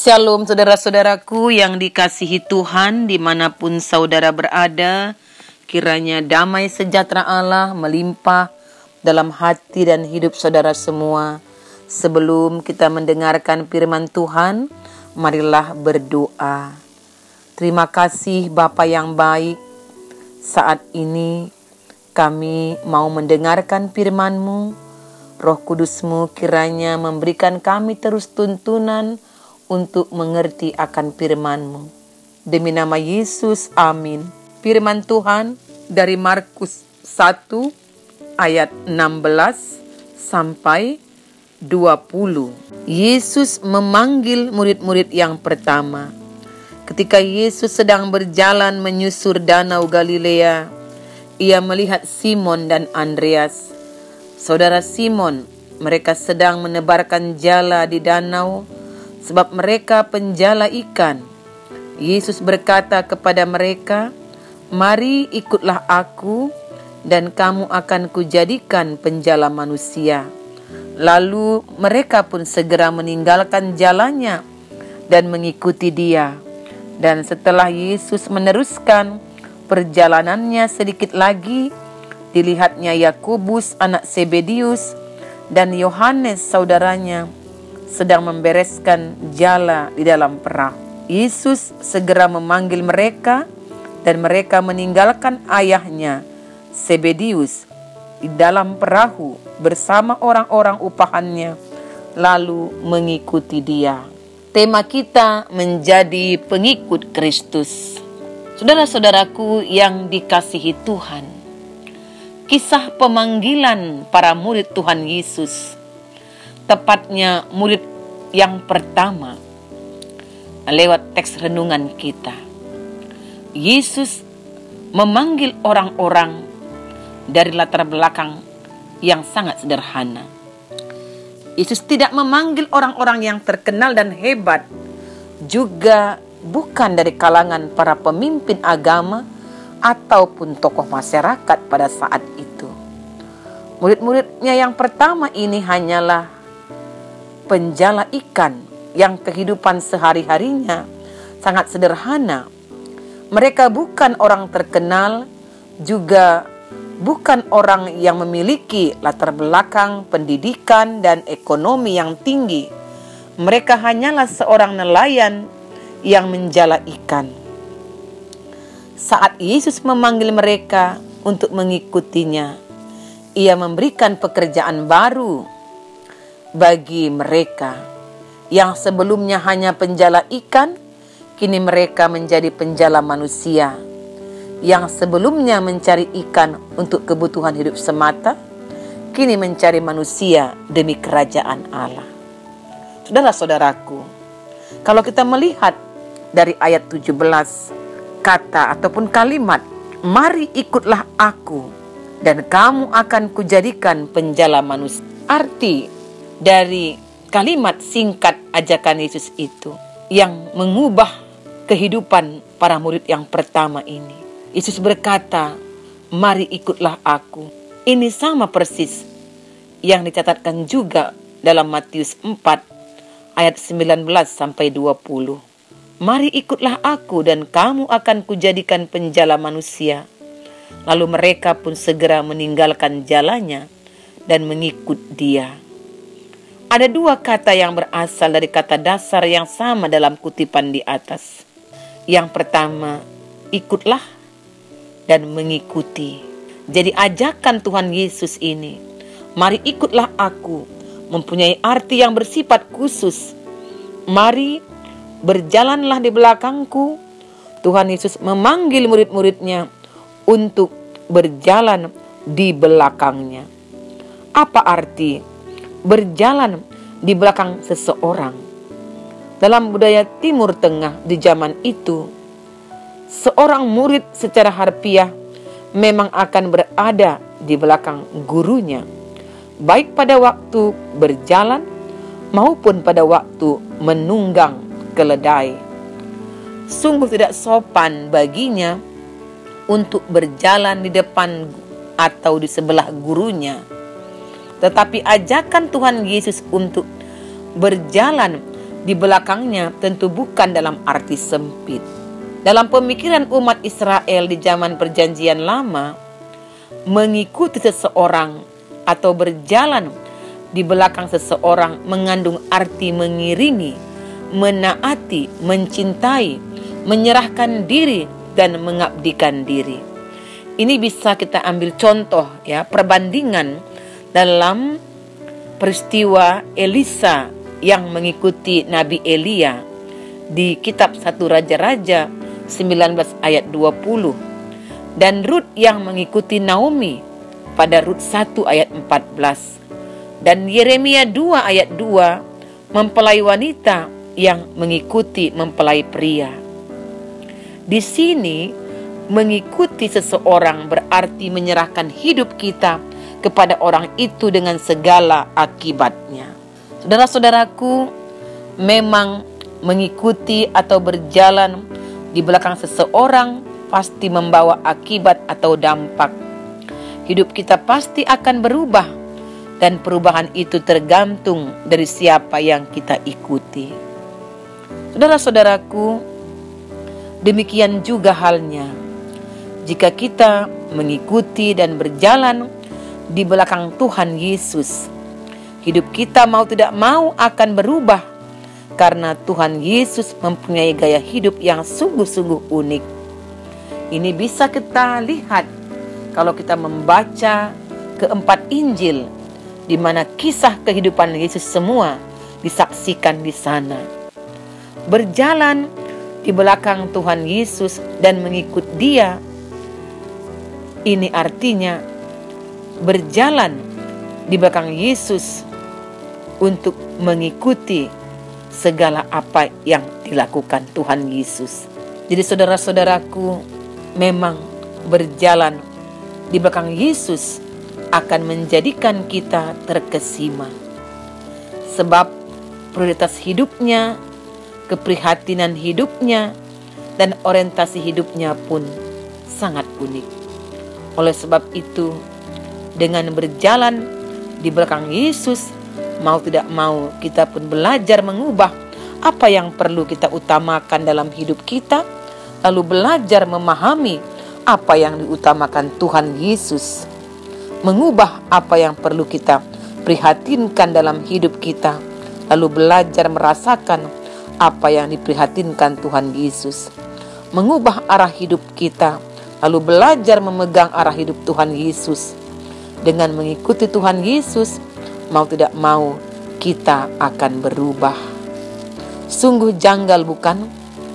Shalom saudara-saudaraku yang dikasihi Tuhan dimanapun saudara berada. Kiranya damai sejahtera Allah melimpah dalam hati dan hidup saudara semua. Sebelum kita mendengarkan firman Tuhan, marilah berdoa. Terima kasih Bapa yang baik, saat ini kami mau mendengarkan firman-Mu. Roh Kudus-Mu kiranya memberikan kami terus tuntunan untuk mengerti akan firman-Mu. Demi nama Yesus, amin. Firman Tuhan dari Markus 1 ayat 16 sampai 20. Yesus memanggil murid-murid yang pertama. Ketika Yesus sedang berjalan menyusur danau Galilea, ia melihat Simon dan Andreas. Saudara Simon, mereka sedang menebarkan jala di danau, sebab mereka penjala ikan. Yesus berkata kepada mereka, "Mari ikutlah aku, dan kamu akan kujadikan penjala manusia." Lalu mereka pun segera meninggalkan jalannya dan mengikuti Dia. Dan setelah Yesus meneruskan perjalanannya sedikit lagi, dilihatnya Yakobus anak Zebedius dan Yohanes saudaranya sedang membereskan jala di dalam perahu. Yesus segera memanggil mereka dan mereka meninggalkan ayahnya Zebedius di dalam perahu bersama orang-orang upahannya lalu mengikuti Dia. Tema kita menjadi pengikut Kristus. Saudara-saudaraku yang dikasihi Tuhan, kisah pemanggilan para murid Tuhan Yesus, tepatnya murid yang pertama, lewat teks renungan kita. Yesus memanggil orang-orang dari latar belakang yang sangat sederhana. Yesus tidak memanggil orang-orang yang terkenal dan hebat, juga bukan dari kalangan para pemimpin agama ataupun tokoh masyarakat pada saat itu. Murid-muridnya yang pertama ini hanyalah penjala ikan yang kehidupan sehari-harinya sangat sederhana. Mereka bukan orang terkenal, juga bukan orang yang memiliki latar belakang pendidikan dan ekonomi yang tinggi. Mereka hanyalah seorang nelayan yang menjala ikan. Saat Yesus memanggil mereka untuk mengikutinya, Ia memberikan pekerjaan baru bagi mereka yang sebelumnya hanya penjala ikan. Kini mereka menjadi penjala manusia. Yang sebelumnya mencari ikan untuk kebutuhan hidup semata, kini mencari manusia demi kerajaan Allah. Saudara-saudaraku, kalau kita melihat dari ayat 17, kata ataupun kalimat, "Mari ikutlah aku, dan kamu akan kujadikan penjala manusia." Arti dari kalimat singkat ajakan Yesus itu yang mengubah kehidupan para murid yang pertama ini. Yesus berkata, "Mari ikutlah aku." Ini sama persis yang dicatatkan juga dalam Matius 4 ayat 19 sampai 20. "Mari ikutlah aku dan kamu akan kujadikan penjala manusia." Lalu mereka pun segera meninggalkan jalannya dan mengikut Dia. Ada dua kata yang berasal dari kata dasar yang sama dalam kutipan di atas. Yang pertama, ikutlah dan mengikuti. Jadi ajakan Tuhan Yesus ini, "Mari ikutlah aku," mempunyai arti yang bersifat khusus. Mari berjalanlah di belakangku. Tuhan Yesus memanggil murid-muridnya untuk berjalan di belakangnya. Apa arti berjalan di belakang seseorang? Dalam budaya Timur Tengah di zaman itu, seorang murid secara harfiah memang akan berada di belakang gurunya, baik pada waktu berjalan maupun pada waktu menunggang keledai. Sungguh tidak sopan baginya untuk berjalan di depan atau di sebelah gurunya. Tetapi ajakan Tuhan Yesus untuk berjalan di belakangnya tentu bukan dalam arti sempit. Dalam pemikiran umat Israel di zaman Perjanjian Lama, mengikuti seseorang atau berjalan di belakang seseorang mengandung arti mengiringi, menaati, mencintai, menyerahkan diri, dan mengabdikan diri. Ini bisa kita ambil contoh ya, perbandingan dalam peristiwa Elisa yang mengikuti Nabi Elia di kitab 1 Raja-Raja 19 ayat 20, dan Rut yang mengikuti Naomi pada Rut 1 ayat 14, dan Yeremia 2 ayat 2 mempelai wanita yang mengikuti mempelai pria. Di sini mengikuti seseorang berarti menyerahkan hidup kita kepada orang itu dengan segala akibatnya. Saudara-saudaraku, memang mengikuti atau berjalan di belakang seseorang pasti membawa akibat atau dampak. Hidup kita pasti akan berubah, dan perubahan itu tergantung dari siapa yang kita ikuti. Saudara-saudaraku, demikian juga halnya jika kita mengikuti dan berjalan di belakang Tuhan Yesus. Hidup kita mau tidak mau akan berubah, karena Tuhan Yesus mempunyai gaya hidup yang sungguh-sungguh unik. Ini bisa kita lihat kalau kita membaca keempat Injil, di mana kisah kehidupan Yesus semua disaksikan di sana. Berjalan di belakang Tuhan Yesus dan mengikut Dia, ini artinya berjalan di belakang Yesus untuk mengikuti segala apa yang dilakukan Tuhan Yesus. Jadi saudara-saudaraku, memang berjalan di belakang Yesus akan menjadikan kita terkesima. Sebab prioritas hidupnya, keprihatinan hidupnya, dan orientasi hidupnya pun sangat unik. Oleh sebab itu, dengan berjalan di belakang Yesus, mau tidak mau kita pun belajar mengubah apa yang perlu kita utamakan dalam hidup kita, lalu belajar memahami apa yang diutamakan Tuhan Yesus, mengubah apa yang perlu kita prihatinkan dalam hidup kita, lalu belajar merasakan apa yang diprihatinkan Tuhan Yesus, mengubah arah hidup kita, lalu belajar memegang arah hidup Tuhan Yesus. Dengan mengikuti Tuhan Yesus, mau tidak mau kita akan berubah. Sungguh janggal bukan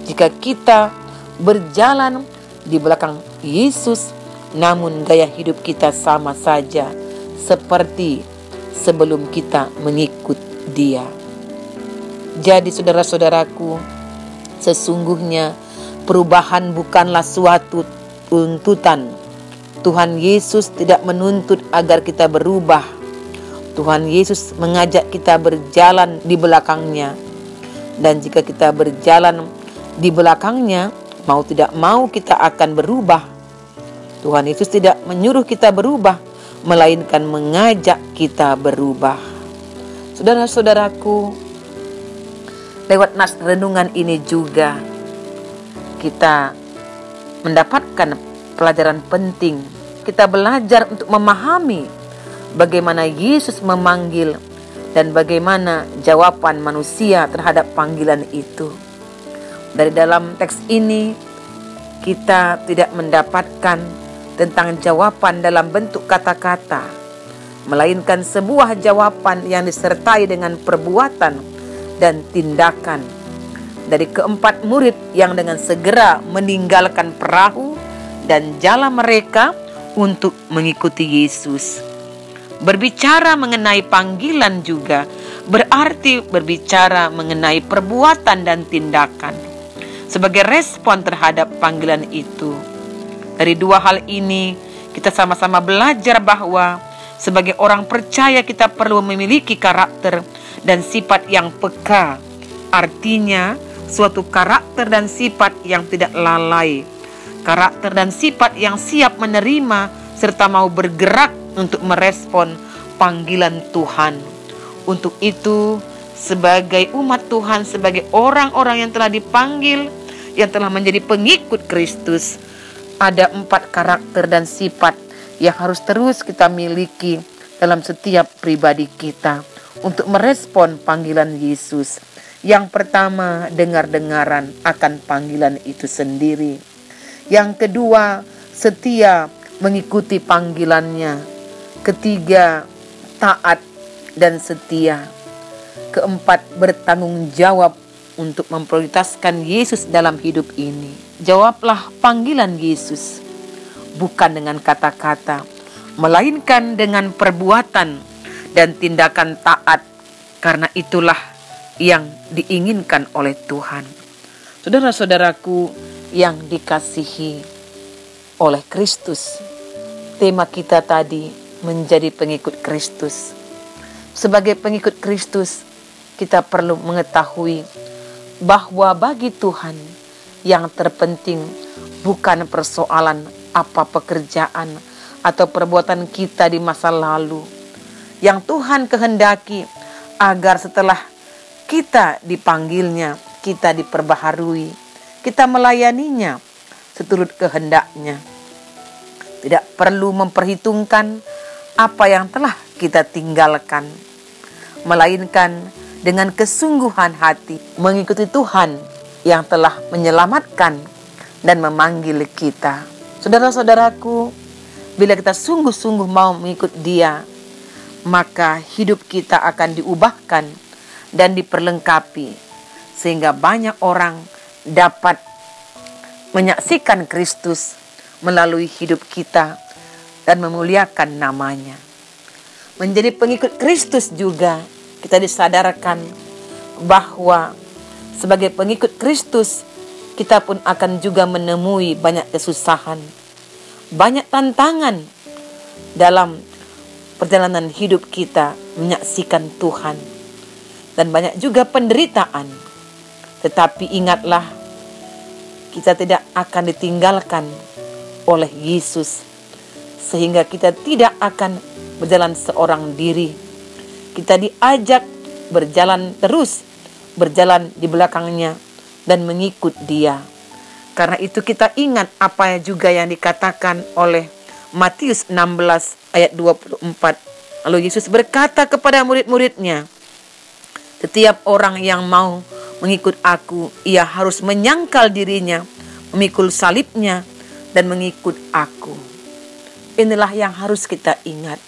jika kita berjalan di belakang Yesus, namun gaya hidup kita sama saja seperti sebelum kita mengikut Dia. Jadi saudara-saudaraku, sesungguhnya perubahan bukanlah suatu tuntutan. Tuhan Yesus tidak menuntut agar kita berubah. Tuhan Yesus mengajak kita berjalan di belakangnya. Dan jika kita berjalan di belakangnya, mau tidak mau kita akan berubah. Tuhan Yesus tidak menyuruh kita berubah, melainkan mengajak kita berubah. Saudara-saudaraku, lewat nas renungan ini juga kita mendapatkan pelajaran penting. Kita belajar untuk memahami bagaimana Yesus memanggil dan bagaimana jawaban manusia terhadap panggilan itu. Dari dalam teks ini kita tidak mendapatkan tentang jawaban dalam bentuk kata-kata, melainkan sebuah jawaban yang disertai dengan perbuatan dan tindakan dari keempat murid yang dengan segera meninggalkan perahu dan jala mereka untuk mengikuti Yesus. Berbicara mengenai panggilan juga berarti berbicara mengenai perbuatan dan tindakan sebagai respon terhadap panggilan itu. Dari dua hal ini kita sama-sama belajar bahwa sebagai orang percaya kita perlu memiliki karakter dan sifat yang peka. Artinya suatu karakter dan sifat yang tidak lalai, karakter dan sifat yang siap menerima serta mau bergerak untuk merespon panggilan Tuhan. Untuk itu, sebagai umat Tuhan, sebagai orang-orang yang telah dipanggil, yang telah menjadi pengikut Kristus, ada 4 karakter dan sifat yang harus terus kita miliki dalam setiap pribadi kita untuk merespon panggilan Yesus. Yang pertama, dengar-dengaran akan panggilan itu sendiri. Yang kedua, setia mengikuti panggilannya. Ketiga, taat dan setia. Keempat, bertanggung jawab untuk memprioritaskan Yesus dalam hidup ini. Jawablah panggilan Yesus, bukan dengan kata-kata, melainkan dengan perbuatan dan tindakan taat, karena itulah yang diinginkan oleh Tuhan. Saudara-saudaraku yang dikasihi oleh Kristus, tema kita tadi menjadi pengikut Kristus. Sebagai pengikut Kristus, kita perlu mengetahui bahwa bagi Tuhan yang terpenting bukan persoalan apa pekerjaan atau perbuatan kita di masa lalu. Yang Tuhan kehendaki agar setelah kita dipanggilnya, kita diperbaharui, kita melayaninya seturut kehendaknya. Tidak perlu memperhitungkan apa yang telah kita tinggalkan, melainkan dengan kesungguhan hati mengikuti Tuhan yang telah menyelamatkan dan memanggil kita. Saudara-saudaraku, bila kita sungguh-sungguh mau mengikut Dia, maka hidup kita akan diubahkan dan diperlengkapi, sehingga banyak orang dapat menyaksikan Kristus melalui hidup kita dan memuliakan namanya. Menjadi pengikut Kristus juga kita disadarkan bahwa sebagai pengikut Kristus kita pun akan juga menemui banyak kesusahan, banyak tantangan dalam perjalanan hidup kita menyaksikan Tuhan, dan banyak juga penderitaan. Tetapi ingatlah, kita tidak akan ditinggalkan oleh Yesus, sehingga kita tidak akan berjalan seorang diri. Kita diajak berjalan terus, berjalan di belakangnya dan mengikut Dia. Karena itu kita ingat apa juga yang dikatakan oleh Matius 16 ayat 24. Lalu Yesus berkata kepada murid-muridnya, setiap orang yang mau mengikut aku, ia harus menyangkal dirinya, memikul salibnya, dan mengikut aku. Inilah yang harus kita ingat.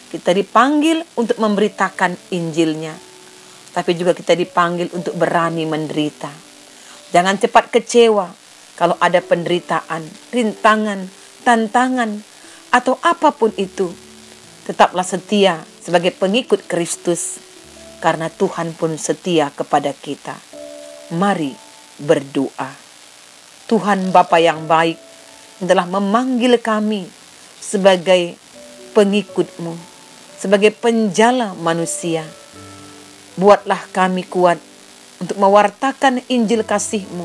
Kita dipanggil untuk memberitakan Injilnya, tapi juga kita dipanggil untuk berani menderita. Jangan cepat kecewa kalau ada penderitaan, rintangan, tantangan, atau apapun itu. Tetaplah setia sebagai pengikut Kristus, karena Tuhan pun setia kepada kita. Mari berdoa. Tuhan Bapa yang baik, yang telah memanggil kami sebagai pengikut-Mu, sebagai penjala manusia. Buatlah kami kuat untuk mewartakan Injil kasih-Mu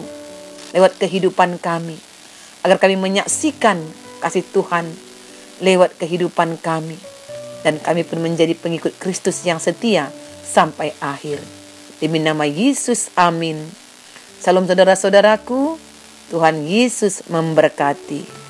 lewat kehidupan kami, agar kami menyaksikan kasih Tuhan lewat kehidupan kami, dan kami pun menjadi pengikut Kristus yang setia sampai akhir. Demi nama Yesus, amin. Salam saudara-saudaraku, Tuhan Yesus memberkati.